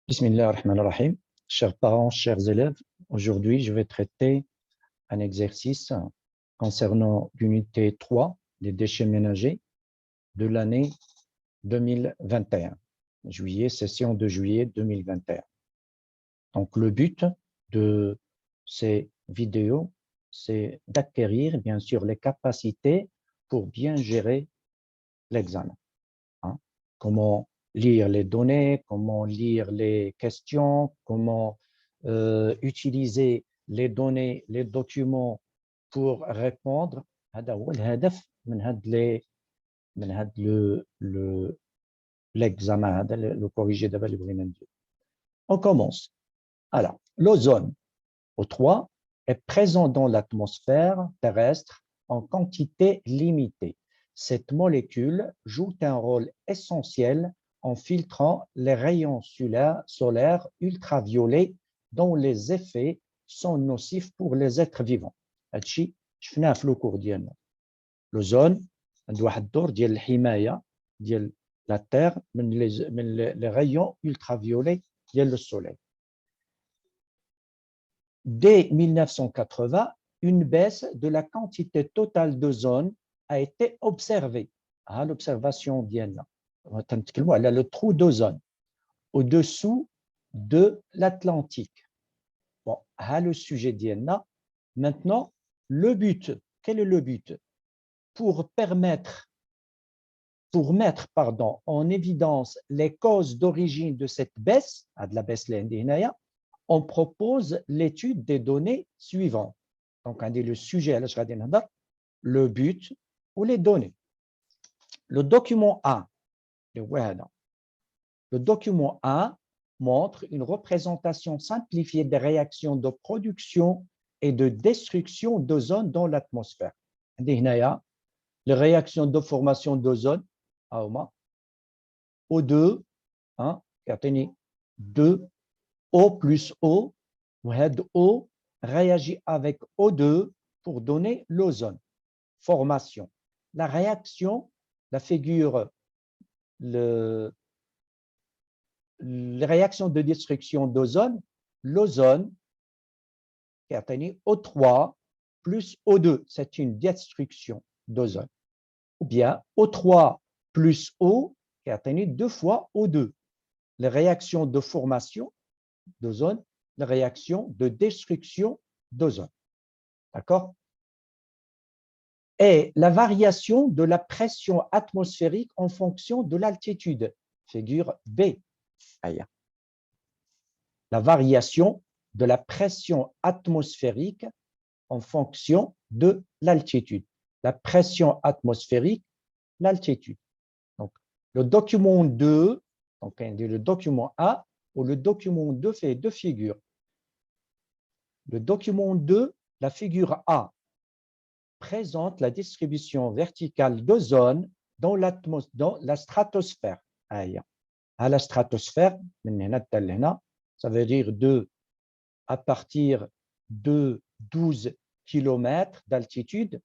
Bismillah ar-Rahman ar-Rahim. Chers parents, chers élèves, aujourd'hui je vais traiter un exercice concernant l'unité 3 des déchets ménagers de l'année 2021, session de juillet 2021. Donc le but de ces vidéos, c'est d'acquérir bien sûr les capacités pour bien gérer l'examen. Comment lire les données, comment lire les questions, comment utiliser les données, les documents pour répondre. هذا هو الهدف من هذا l'examen هذا le corrigé دابا اللي بغينا ندير. On commence. Alors, l'ozone O3 est présent dans l'atmosphère terrestre en quantité limitée. Cette molécule joue un rôle essentiel en filtrant les rayons solaires ultraviolets dont les effets sont nocifs pour les êtres vivants. هادشي شفناه في لو كور ديالنا. l'ozone عنده واحد الدور ديال الحمايه ديال لا تير من les rayons ultraviolets ديال le soleil. Dès 1980, une baisse de la quantité totale d'ozone a été observée. L'observation ديالنا تنتكلموا على le trou d'ozone au-dessous de l'Atlantique. Bon, le sujet ديالنا. Maintenant, le but, quel est le but? Pour mettre en évidence les causes d'origine de cette baisse, de la baisse on propose l'étude des données suivantes. Donc, on dit le sujet, le but ou les données. Le document A, le document A montre une représentation simplifiée des réactions de production et de destruction d'ozone dans l'atmosphère. Les réactions de formation d'ozone, O2, 2, O plus O, O réagit avec O2 pour donner l'ozone. Formation. La réaction, la figure, les réactions de destruction d'ozone, l'ozone, O3 plus O2, c'est une destruction d'ozone. Ou bien O3 plus O, 2 fois O2. Les réactions de formation d'ozone, la réaction de destruction d'ozone. D'accord? Et la variation de la pression atmosphérique en fonction de l'altitude. Figure B. La variation de la pression atmosphérique en fonction de l'altitude. La pression atmosphérique, l'altitude. Donc, le document 2, donc le document A, ou le document 2 fait deux figures. Le document 2, la figure A, présente la distribution verticale d'ozone dans la stratosphère. À la stratosphère, ça veut dire à partir de 12 km d'altitude,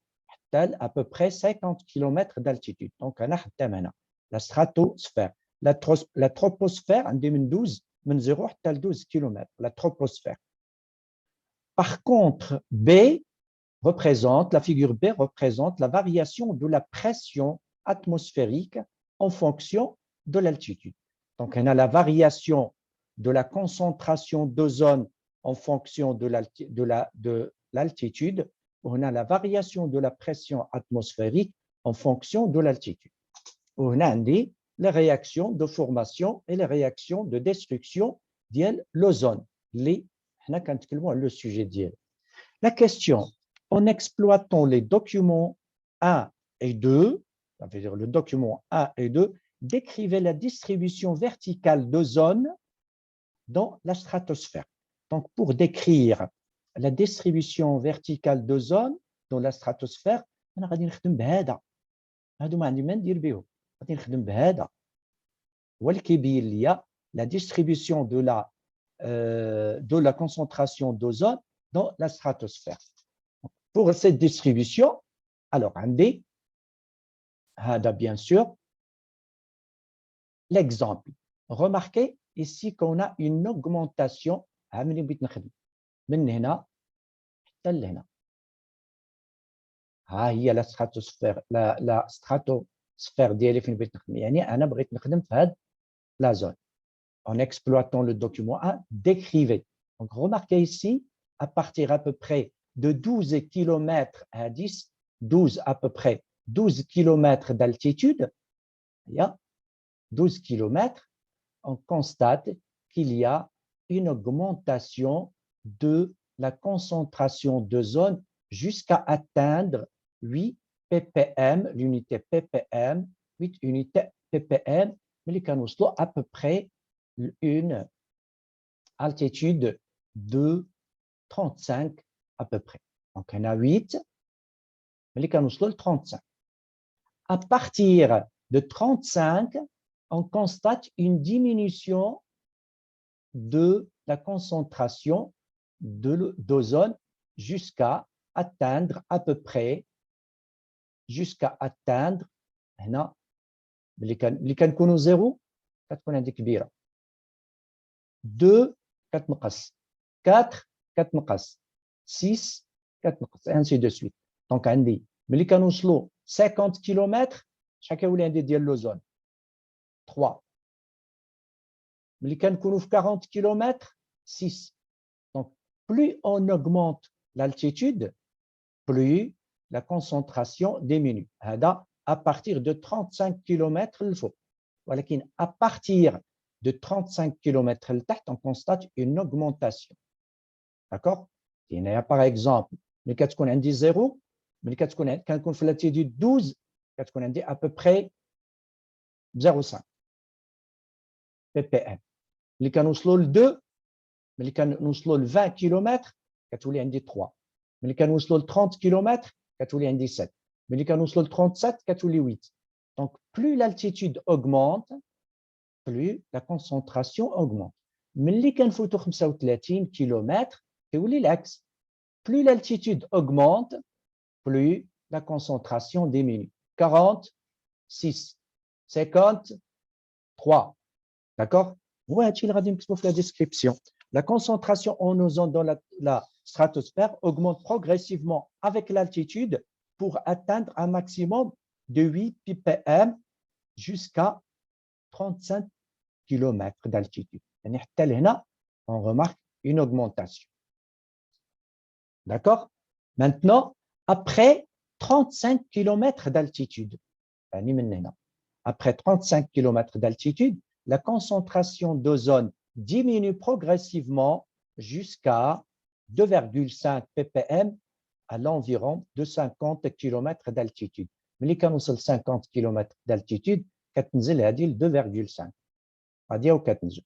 à peu près 50 km d'altitude. Donc, la stratosphère. La troposphère, on dit 12 من 0 حتى 12 km, la troposphère. Par contre, la figure B représente la variation de la pression atmosphérique en fonction de l'altitude. Donc, on a la variation de la concentration d'ozone en fonction de l'altitude. On a la variation de la pression atmosphérique en fonction de l'altitude. On a dit les réactions de formation et les réactions de destruction de l'ozone. Le sujet d'hier. La question, en exploitant les documents 1 et 2, ça veut dire le document 1 et 2, décrivez la distribution verticale d'ozone dans la stratosphère. Donc, pour décrire la distribution verticale d'ozone dans la stratosphère, on va نخدم بهذا. هادو ما عندي ما ندير بهم. غادي نخدم بهذا. هو اللي كيبين ليا la distribution de la concentration d'ozone dans la stratosphère. Pour cette distribution, alors, عندي هذا bien sûr l'exemple. Remarquez, ici qu'on a une augmentation من بغيت نخدم من هنا حتى لهنا. ها هي لا ستراتوسفير لا ستراتوسفير ديالي فين بغيت نخدم، يعني انا بغيت نخدم في هاد لا زون. En exploitant le document 1, décrivez. Donc remarquez ici, à partir à peu près de 12 km à 10, 12 à peu près 12 km d'altitude, il y a 12 km, on constate qu'il y a une augmentation de la concentration de zone jusqu'à atteindre 8 ppm, l'unité ppm, 8 unités ppm, mais les canaux à peu près une altitude de 35 à peu près. Donc, on a 8, mais les canaux 35. À partir de 35, on constate une diminution de la concentration d'ozone jusqu'à atteindre à peu près, هنا اللي كنكونوا زيرو كتكون عندي كبيره، 2 كتنقص، 4 كتنقص، 6 كتنقص، ainsi de suite. دونك عندي ملي كنوصلوا 50 كيلومتر شحال كيولي عندي ديال لوزون 3. ملي كنكونوا في 40 كيلومتر 6. Donc plus on augmente l'altitude, plus la concentration diminue. هذا à partir de 35 km الفوق. ولكن à partir de 35 km لتحت on constate une augmentation. D'accord? هنايا par exemple ملي كتكون عندي 0، ملي كنكون في l'altitude 12 كتكون عندي à peu près 0.5 ppm. ملي كنوصلوا ل 2، ملي كنوصلوا ل 20 كيلومتر كتولي عندي 3. ملي كنوصلوا ل 30 كيلومتر كتولي عندي 7. ملي كنوصلوا ل 37 كتولي 8. Donc plus l'altitude augmente, plus la concentration augmente. ملي كنفوتوا 35 كيلومتر كيولي العكس. Plus l'altitude augmente, plus la concentration diminue. 40, 6, 50, 3. D'accord? Ouais, tu le la description. La concentration en ozone dans la stratosphère augmente progressivement avec l'altitude pour atteindre un maximum de 8 ppm jusqu'à 35 km d'altitude. On remarque une augmentation. D'accord? Maintenant, après 35 km d'altitude, après 35 km d'altitude, la concentration d'ozone diminue progressivement jusqu'à 2,5 ppm à l'environ de 50 km d'altitude. ملي كنوصل 50 km d'altitude كتنزل هذه ل 2,5 غاديه وكتنزل.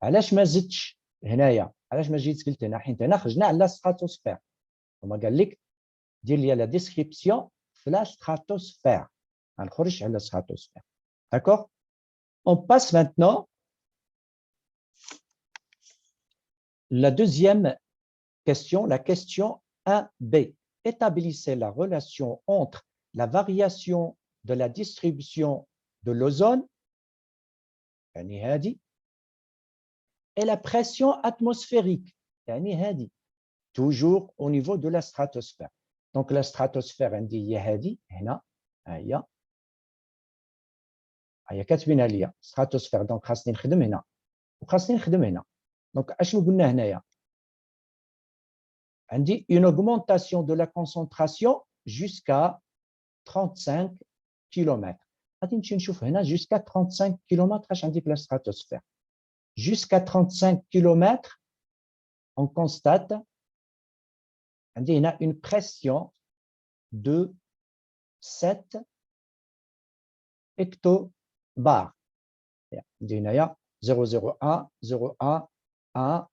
علاش ما زدتش هنايا؟ علاش ما جيت قلت هنا؟ حيت هنا خرجنا على ستراتوسفير. هما قال لك دير لي لا ديسكريبسيون في لا ستراتوسفير، غنخرج على ستراتوسفير. D'accord? On passe maintenant la deuxième question, la question 1b. Établissez la relation entre la variation de la distribution de l'ozone et la pression atmosphérique, toujours au niveau de la stratosphère. Donc la stratosphère عندي هي هذه هنا هي كاتبينها ليا stratosphère. donc خاصني نخدم هنا وخاصني نخدم هنا. donc اشنو قلنا هنايا؟ عندي une augmentation de la concentration jusqu'à 35 km. غادي نمشي نشوف هنا jusqu'à 35 km اش عندي في la stratosphère. Jusqu'à 35 km, on constate عندي هنا une pression de 7 hectobars. عندي هنايا 001 01 1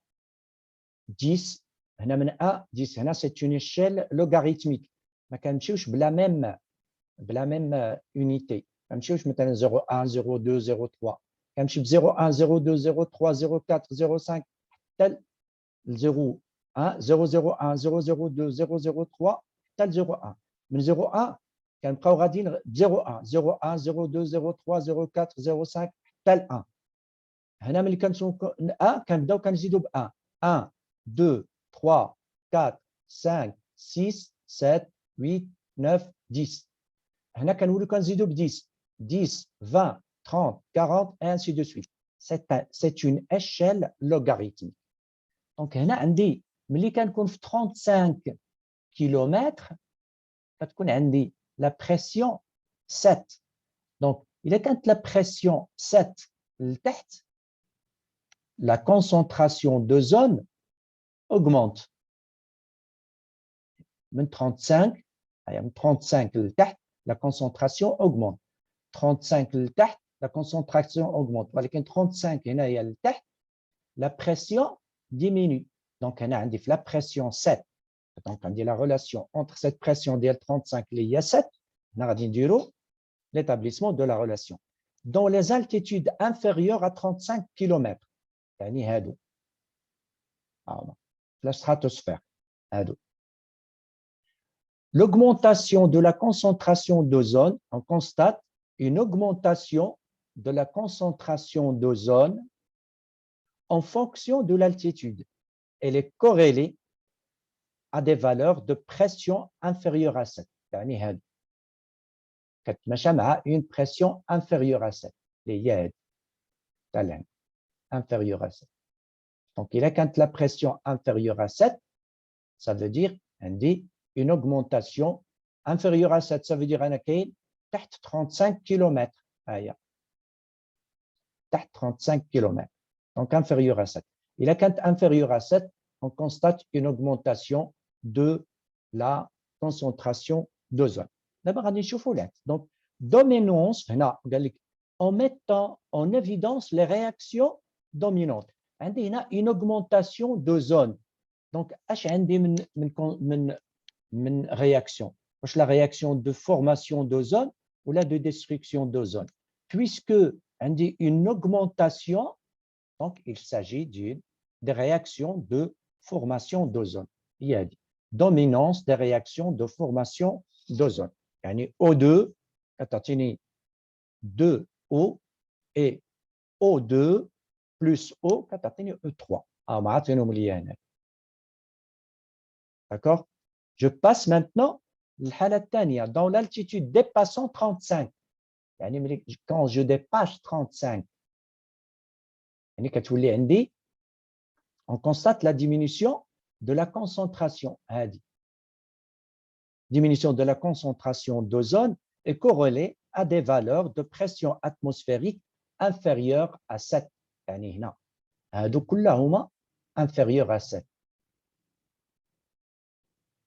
10 هنا من 1 10 هنا c'est une échelle logarithmique. ما كنمشيوش بلا ميم unité. ما كنمشيوش مثلا 01 02 03. كنمشي ب 01 02 03 04 05 حتى 01 001 002 003 حتى 01. من 01 كنبقاو غاديين ب 01 01 02 03 04 05 حتى 1. هنا ملي كنمشيو كنبداو كنزيدو ب 1 1 2 3 4 5 6 7 8 9 10 هنا كنوليو كنزيدو ب 10 10 20 30 40 et ainsi de suite. C'est une échelle logarithmique. Donc هنا عندي ملي كنكون في 35 كيلومتر كتكون عندي la pression 7. Donc إلا كانت la pression 7 لتحت la concentration d'ozone augmente. من 35 لتحت la concentration augmente. 35 لتحت la concentration augmente. ولكن 35 هنايا لتحت la pression diminue. Donc هنا عندي في la pression 7. Donc on dit la relation entre cette pression ديال 35 اللي هي 7 هنا غادي نديرو l'établissement de la relation. Dans les altitudes inférieures à 35 km يعني هادو la stratosphère هادو. L'augmentation de la concentration d'ozone, on constate une augmentation de la concentration d'ozone en fonction de l'altitude. Elle est corrélée à des valeurs de pression inférieures à 7. يعني هادو كتماشى مع une pression inférieure à 7 اللي هي هادي تاع العين inférieure à 7. Donc إلا كانت la pression inférieure à 7 ça veut dire عندي une augmentation inférieure à 7 ça veut dire أنا كاين تحت 35 km هيا تحت 35 km donc inférieure à 7. إلا كانت inférieure à 7 on constate une augmentation de la concentration d'ozone. دابا غادي نشوفوا العكس. Donc dominance هنا قال لك en mettant en évidence les réactions dominantes. عندي هنا une augmentation d'ozone. Donc اش عندي من réaction. واش la réaction de formation d'ozone ou la de destruction d'ozone. Puisque عندي une augmentation, donc il s'agit des réactions de formation d'ozone. Il y a dominance des réactions de formation d'ozone. يعني O2 كتعطيني 2O et O2 plus O كتعطيني E3. ما عطينهم لي هنا. D'accord? Je passe maintenant الحالة الثانية dans l'altitude dépassant 35. يعني quand je dépasse 35 يعني كتولي عندي on constate la diminution de la concentration. هذه diminution de la concentration d'ozone est corrélée à des valeurs de pression atmosphérique inférieures à 7. يعني هنا هادو كلهما inférieures à 7.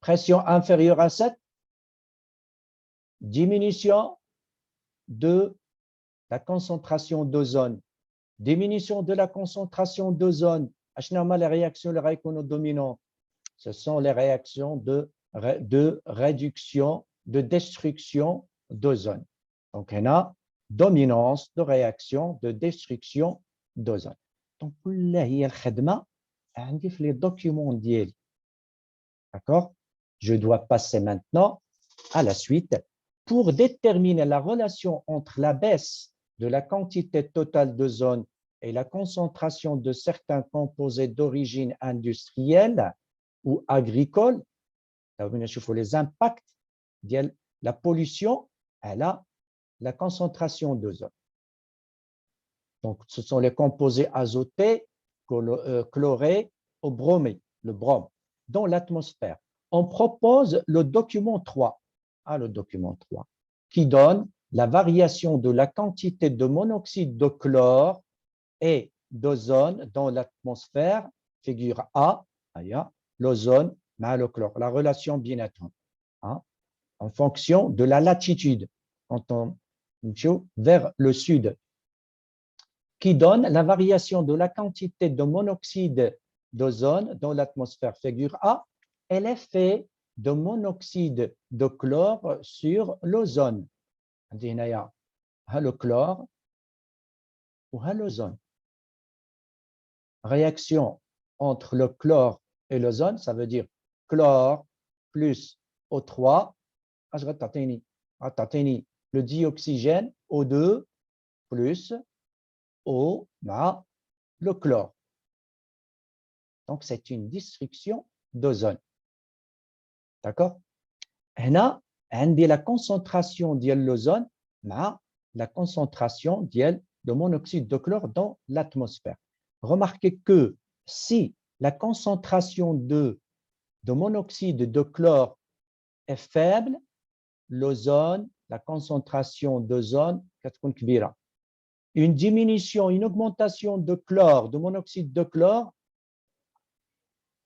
Pression inférieure à 7, diminution de la concentration d'ozone. Diminution de la concentration d'ozone. Les réactions dominantes, ce sont les réactions de réduction, de destruction d'ozone. Donc, on a dominance de réaction de destruction d'ozone. Donc, هي الخدمة عندي في les documents ديالي. D'accord? Je dois passer maintenant à la suite pour déterminer la relation entre la baisse de la quantité totale d'ozone et la concentration de certains composés d'origine industrielle ou agricole. Les impacts de la pollution à la concentration d'ozone. Donc, ce sont les composés azotés, chlorés ou bromés, le brome, dans l'atmosphère. On propose le document 3, le document 3, qui donne la variation de la quantité de monoxyde de chlore et d'ozone dans l'atmosphère, figure A, l'ozone, le chlore, la relation binatome, en fonction de la latitude, quand on va vers le sud, qui donne la variation de la quantité de monoxyde d'ozone dans l'atmosphère, figure A, et l'effet de monoxyde de chlore sur l'ozone. Le chlore ou l'ozone. Réaction entre le chlore et l'ozone, ça veut dire chlore plus O3, le dioxygène O2 plus O le chlore. Donc, c'est une destruction d'ozone. D'accord? هنا عندي la concentration de l'ozone مع la concentration de monoxyde de chlore dans l'atmosphère. Remarquez que si la concentration de monoxyde de chlore est faible, l'ozone, la concentration d'ozone كتكون كبيرة. Une diminution, une augmentation de chlore, de monoxyde de chlore,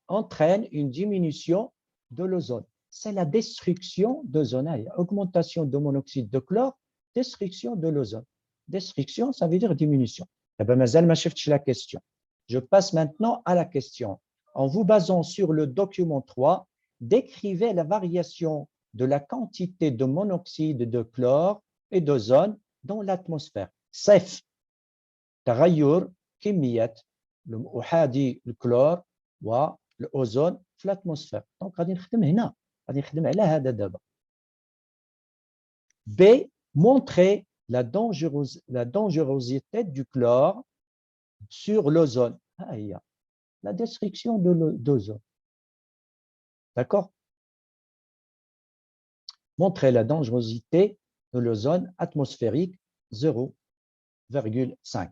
entraîne une diminution de l'ozone. C'est la destruction d'ozone. Augmentation de monoxyde de chlore, destruction de l'ozone. Destruction, ça veut dire diminution. La question. Je passe maintenant à la question. En vous basant sur le document 3, décrivez la variation de la quantité de monoxyde de chlore et d'ozone dans l'atmosphère. صفر تغير كمية الأحادي الكلور والأوزون في الأتموسفير. دونك غادي نخدم هنا، غادي نخدم على هذا دابا. B. Montrer la dangerosité du chlore sur l'ozone. Ah, il y a la destruction de l'ozone. D'accord? Montrer la dangerosité de l'ozone atmosphérique 0,5.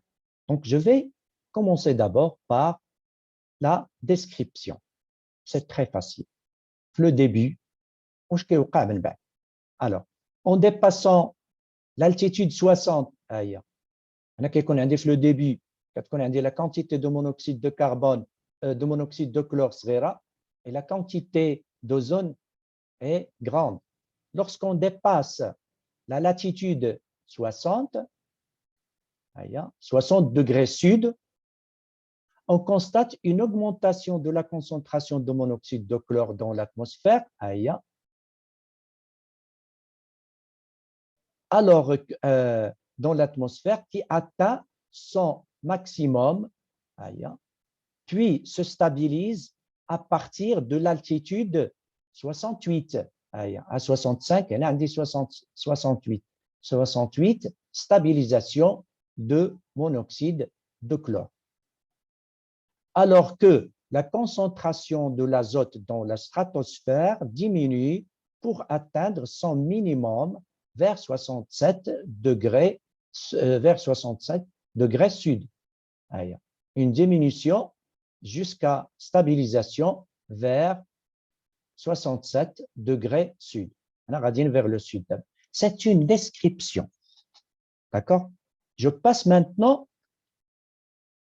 Donc, je vais commencer d'abord par la description. C'est très facile. Le début, alors, en dépassant l'altitude 60, le début, la quantité de monoxyde de carbone, de monoxyde de chlore, et la quantité d'ozone est grande. Lorsqu'on dépasse la latitude 60, 60 degrés sud, on constate une augmentation de la concentration de monoxyde de chlore dans l'atmosphère, alors dans l'atmosphère qui atteint son maximum, puis se stabilise à partir de l'altitude 68. À 65, elle a dit 68. 68, stabilisation de monoxyde de chlore. Alors que la concentration de l'azote dans la stratosphère diminue pour atteindre son minimum vers 67 degrés sud. Une diminution jusqu'à stabilisation vers 67 degrés sud. On a vers le sud. C'est une description. D'accord? Je passe maintenant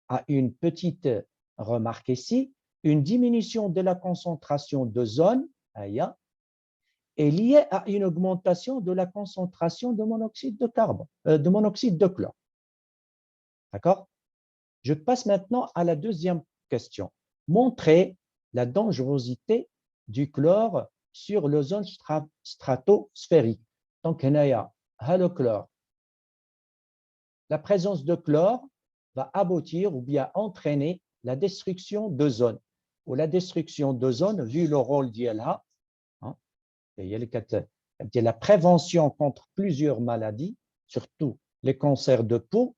à une petite remarque ici. Une diminution de la concentration d'ozone est liée à une augmentation de la concentration de monoxyde de carbone, de monoxyde de chlore. D'accord? Je passe maintenant à la deuxième question. Montrer la dangerosité du chlore sur l'ozone stratosphérique. Donc, il y a le chlore. La présence de chlore va aboutir ou bien entraîner la destruction d'ozone. Ou la destruction d'ozone, vu le rôle d'ILA, la prévention contre plusieurs maladies, surtout les cancers de peau.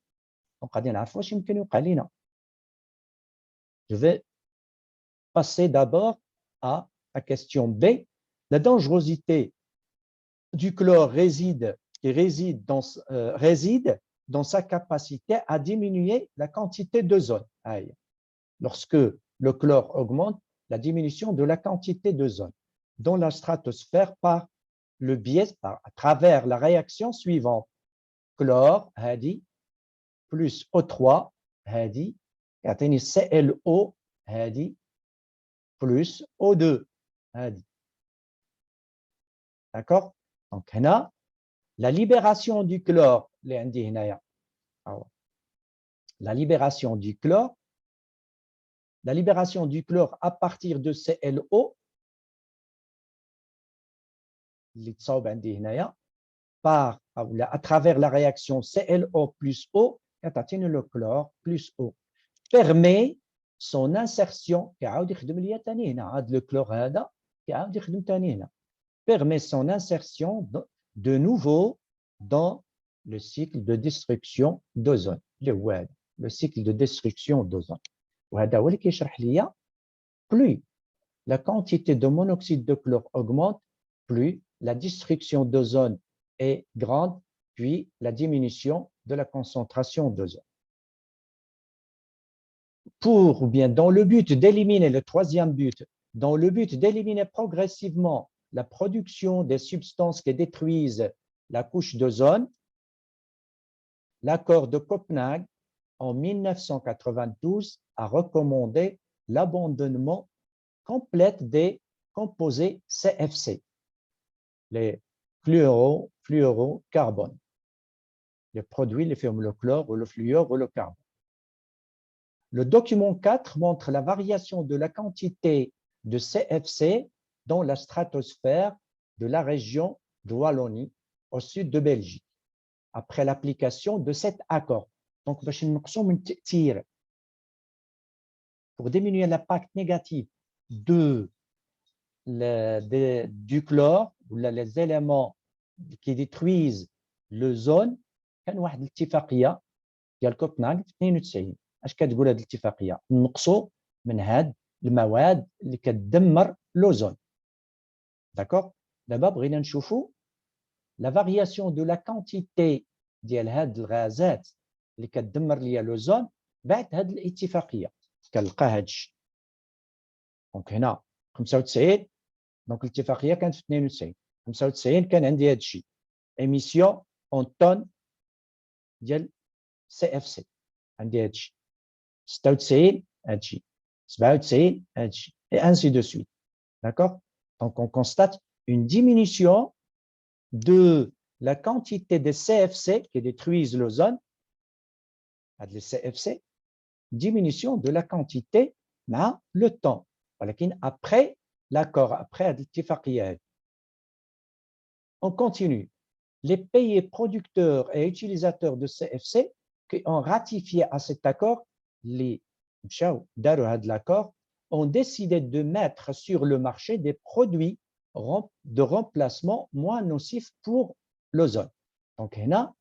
Je vais passer d'abord à la question B. La dangerosité du chlore réside dans sa capacité à diminuer la quantité d'ozone. Lorsque le chlore augmente, la diminution de la quantité d'ozone dans la stratosphère par le biais, à travers la réaction suivante. Chlore, plus O3, ClO, plus O2. D'accord? Donc, la libération du chlore, la libération du chlore à partir de ClO, à travers la réaction ClO plus O, le chlore plus O, permet son insertion, permet son insertion de nouveau dans le cycle de destruction d'ozone, le cycle de destruction d'ozone. وهذا هو اللي كيشرح ليا plus la quantité de monoxyde de chlore augmente, plus la destruction d'ozone est grande, puis la diminution de la concentration d'ozone. Ou bien dans le but d'éliminer, le troisième but, dans le but d'éliminer progressivement la production des substances qui détruisent la couche d'ozone, l'accord de Copenhague en 1992 a recommandé l'abandonnement complet des composés CFC, les fluorocarbones, les produits, les formes le chlore ou le fluor ou le carbone. Le document 4 montre la variation de la quantité de CFC dans la stratosphère de la région de Wallonie au sud de Belgique après l'application de cet accord. Donc, pour diminuer l'impact négatif du chlore ou les éléments qui détruisent l'ozone, كان واحد الاتفاقيه ديال كوبنهاغ في 92. اش كتقول هذه الاتفاقيه؟ نقصوا من هاد المواد اللي كتدمر l'ozone. D'accord? دابا بغينا نشوفوا la variation de la quantité ديال هاد الغازات اللي كتدمر ليا l'ozone بعد هاد الاتفاقيه. كنلقى هاد الشيء. دونك هنا 95 دونك الاتفاقيه كانت في 92. 95 كان عندي هاد الشيء. émission en tonnes ديال CFC. عندي هاد الشيء. 96 هاد الشيء. 97 هاد الشيء. Et ainsi de suite. D'accord? Donc on constate une diminution de la quantité de CFC qui détruisent l'ozone, les CFC, diminution de la quantité mais le temps. ولكن après l'accord, après l'اتفاقية. On continue. Les pays producteurs et utilisateurs de CFC qui ont ratifié à cet accord, les l'accord, ont décidé de mettre sur le marché des produits de remplacement moins nocifs pour l'ozone. Donc, هنا,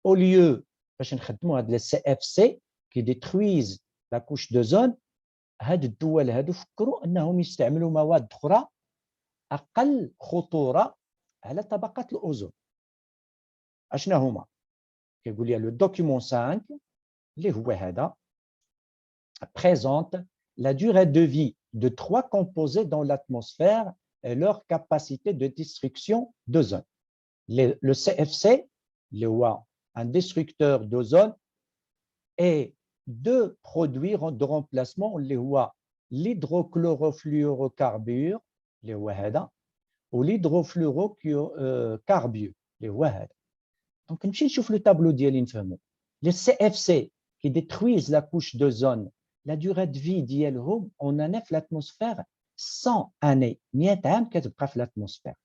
au lieu de les CFC qui détruisent la couche d'ozone, هاد الدول هادو فكروا انهم يستعملوا مواد اخرى اقل خطوره على طبقه الاوزون. اشنا هما؟ كيقول لي لو دوكيومون 5 اللي هو هذا présente la durée de vie de 3 composés dans l'atmosphère et leur capacité de destruction d'ozone. Le CFC, اللي هو un destructeur d'ozone, et 2 produits de remplacement اللي هو l'hydrochlorofluorocarbure اللي هو هذا والhydrofluorocarbure اللي هو هذا. دونك نمشي نشوف لو طابلو ديالي نفهمو. Les CFC qui détruisent la couche d'ozone, la durée de vie ديالهم on en est في l'atmosphère 100 années. 100 عام كتبقى في l'atmosphère.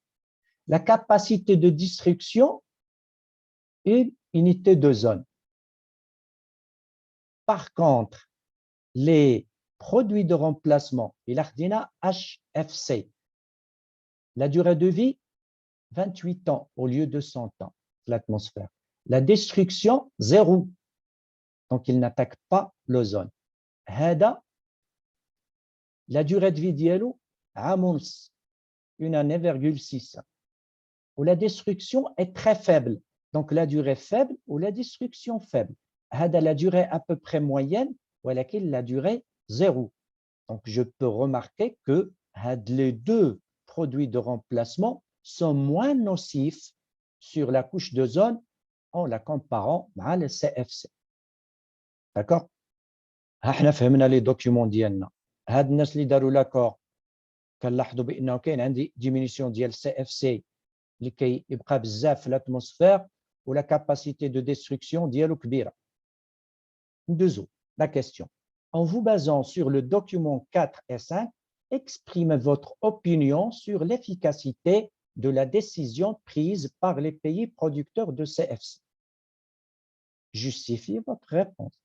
La capacité de destruction, une unité de zone. Par contre, les produits de remplacement, il a HFC, la durée de vie, 28 ans au lieu de 100 ans, l'atmosphère. La destruction, 0. Donc, il n'attaque pas l'ozone. هذا, la durée de vie ديالو, une année, 6. Où la destruction est très faible. Donc, la durée faible ou la destruction faible. هذا la durée à peu près moyenne, ولكن la durée 0. Donc, je peux remarquer que les 2 produits de remplacement sont moins nocifs sur la couche d'ozone en la comparant à le CFC. D'accord? احنا فهمنا لي دوكيومون ديالنا. هاد الناس اللي داروا لاكور كنلاحظوا بانه كاين عندي ديمينيسيون ديال CFC اللي كيبقى بزاف في l'atmosphère ولا capacité de destruction ديالو كبيره. ندوزو la question. En vous basant sur le document 4 et 5, exprimez votre opinion sur l'efficacité de la décision prise par les pays producteurs de CFC. Justifiez votre réponse.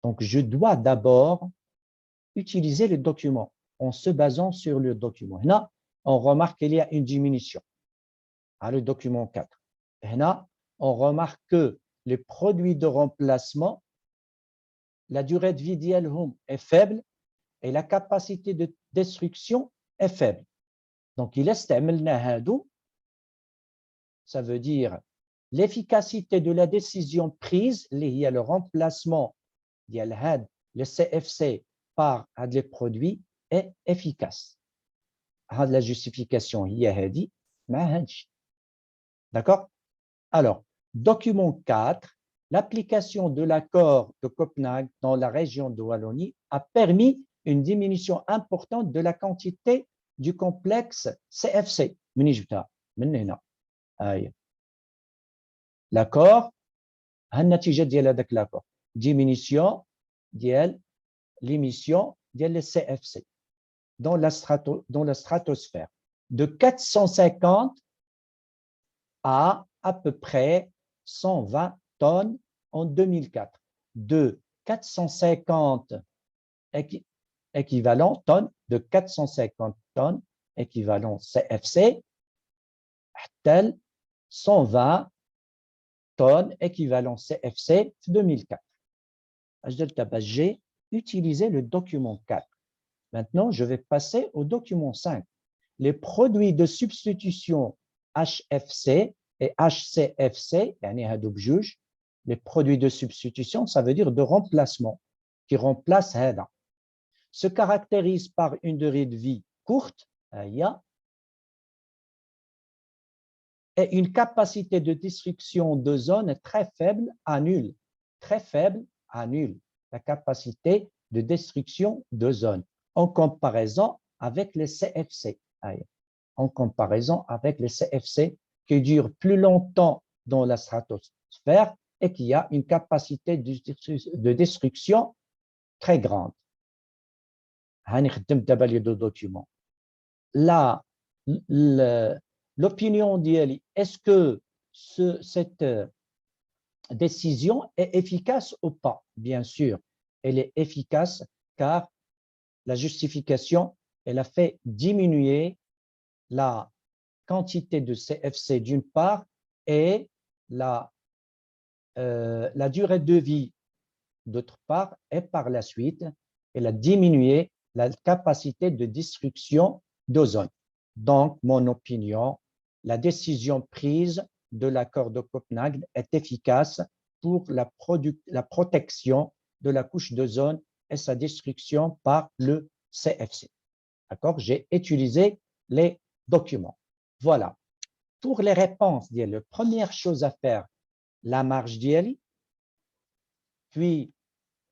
Donc, je dois d'abord utiliser le document en se basant sur le document. Là, on remarque qu'il y a une diminution à le document 4. Là, on remarque que les produits de remplacement la durée de vie ديالهم est faible et la capacité de destruction est faible. Donc, il استعملنا هادو, ça veut dire l'efficacité de la décision prise, il y a le remplacement ديال le CFC par les produits est efficace. La justification هي هذه مع هادشي. D'accord? Alors, document 4, l'application de l'accord de Copenhague dans la région de Wallonie a permis une diminution importante de la quantité du complexe CFC. L'accord, النتيجة ديال هذاك l'accord, diminution ديال l'émission ديال le CFC dans la stratosphère de 450 à peu près 120 tonnes en 2004. De 450 équivalents tonnes, de 450 tonnes équivalent CFC, tel 120 tonnes équivalent CFC 2004. J'ai utilisé le document 4. Maintenant, je vais passer au document 5. Les produits de substitution HFC et HCFC, les produits de substitution, ça veut dire de remplacement, qui remplacent HEDA, se caractérisent par une durée de vie courte et une capacité de destruction de zone très faible à nulle. Très faible à nulle, la capacité de destruction de zone en comparaison avec les CFC. En comparaison avec les CFC qui durent plus longtemps dans la stratosphère et qui a une capacité de destruction très grande. L'opinion d'Yeli, est-ce que cette décision est efficace ou pas? Bien sûr, elle est efficace car la justification, elle a fait diminuer la quantité de CFC d'une part et la durée de vie d'autre part, et par la suite, elle a diminué la capacité de destruction d'ozone. Donc, mon opinion, la décision prise de l'accord de Copenhague est efficace pour la protection de la couche d'ozone et sa destruction par le CFC. D'accord? J'ai utilisé les documents. Voilà. Pour les réponses, la première chose à faire, la marge d'Yeli, puis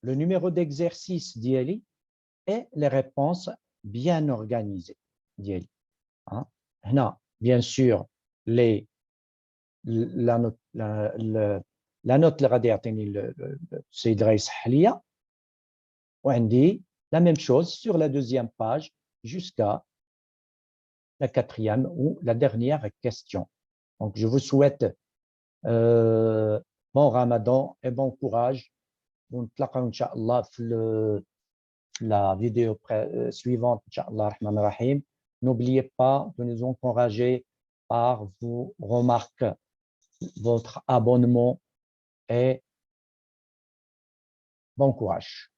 le numéro d'exercice d'Yeli et les réponses bien organisées d'Yeli. Bien sûr, la note اللي غادي يعطيني السيد رئيس حلية وعندي la même chose sur la deuxième page jusqu'à la quatrième ou la dernière question. Donc, je vous souhaite bon Ramadan et bon courage. ونتلاقاو إن شاء الله في la vidéo suivante, Inch'Allah Rahman Rahim. N'oubliez pas de nous encourager par vos remarques, votre abonnement et bon courage.